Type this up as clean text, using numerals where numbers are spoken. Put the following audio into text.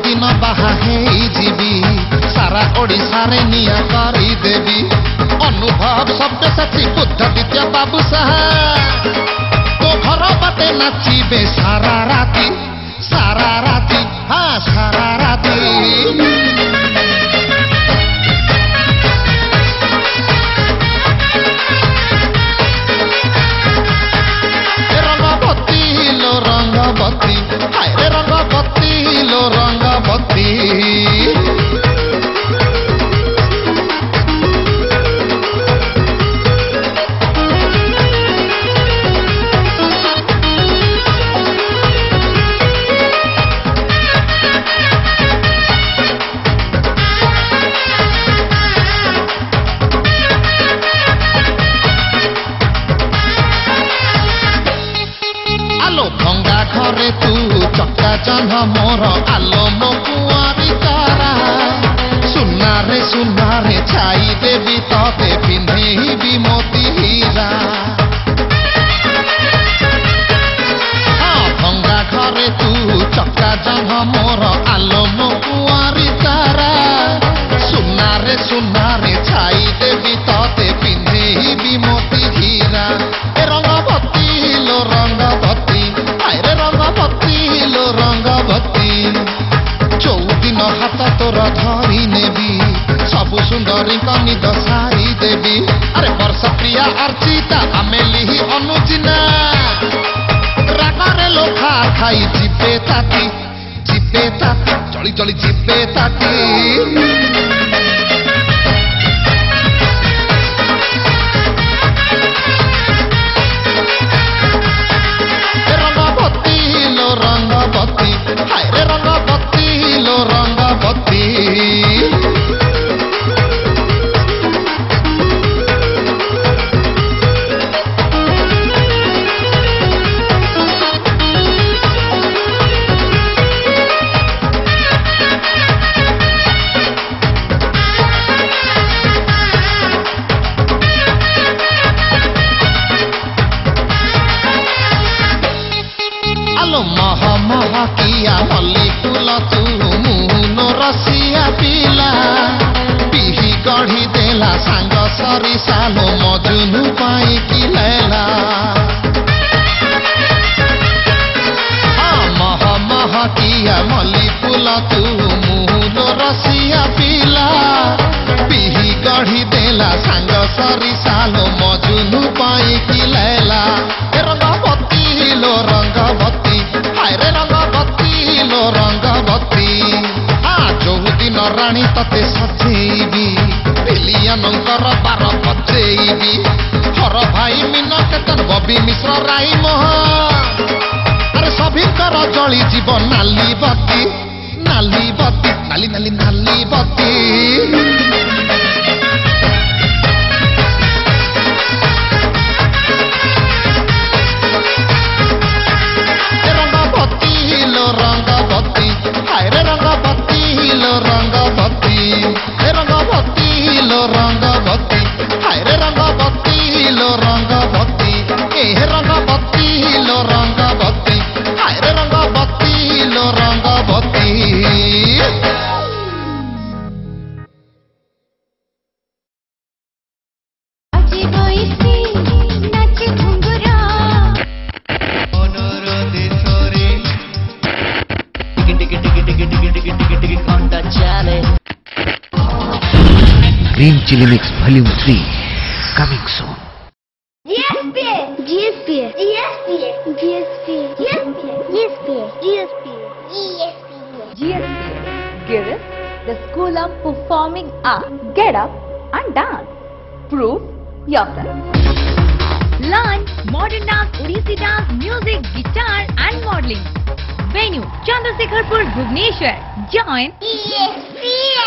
दिन बाहा हेबी सारा ओडिशा रे निया करी देवी अनुभव शब्द साथी बुद्ध विद्या बाबू साहा तो घर बाटे नाचिबे सारा राती हाँ सारा राती रंगबती हाय रे रंगबती लो रंगबती भंगा घरे तू चक्का जन्ह मोर आलो मो कुआरी तारा सुनारे छाई देवी तते पिंधेबी मोती हीरा भंगा घरे तू चक्का जन्ह मोर आलो मो कुआरी तारा सुनारे छाई देवी तते पिंधेबी मोती हीरा रंगबती लो रंगबती लो रंगबती चौदिन हाथ तोर धरी नेबी सबु सुंदरी निद सारी देवी अरे वर्ष प्रिया अर्चिता आमेली अनुजिना रागरे लोखा खाई जीवे ताती चली चली जीवे ताती रंगबती हाय रे रंगबती लो रंगबती मह किया मल्ली फूल तू मुनो रसिया पिला पिही गढ़ी देला सांग सरी सालो मजुनु पाई कि लेला मह किया मल्ली फूल तू मुनो रसिया पिला पिही गढ़ी देला सांग सरी सालो मजुनु पाई कि लेला रंगबती लो रंगबती हाय रे रंगबती लो रंगबती चौदिन राणी तते सजेबी पिलियनंकर बार बजेबी हर भाई मीन केतन बबी मिश्र राई मोह अरे सभिंकर जली जीव नाली बती नाली बती रंगबती हाय रे रंगबती लो रंगबती रंगबती लो रंगबती हाय रे रंगबती लो रंगबती रंगबती लो रंगबती हाय रे रंगबती लो रंगबती Green Chili Mix Volume 3 coming soon. GSP, Giris, the School of Performing Arts. Get up and dance. Prove yourself. Learn modern dance, Odissi dance, music, guitar and modeling. Venue, Chandrasekharpur, Bhubaneswar. Join ESP.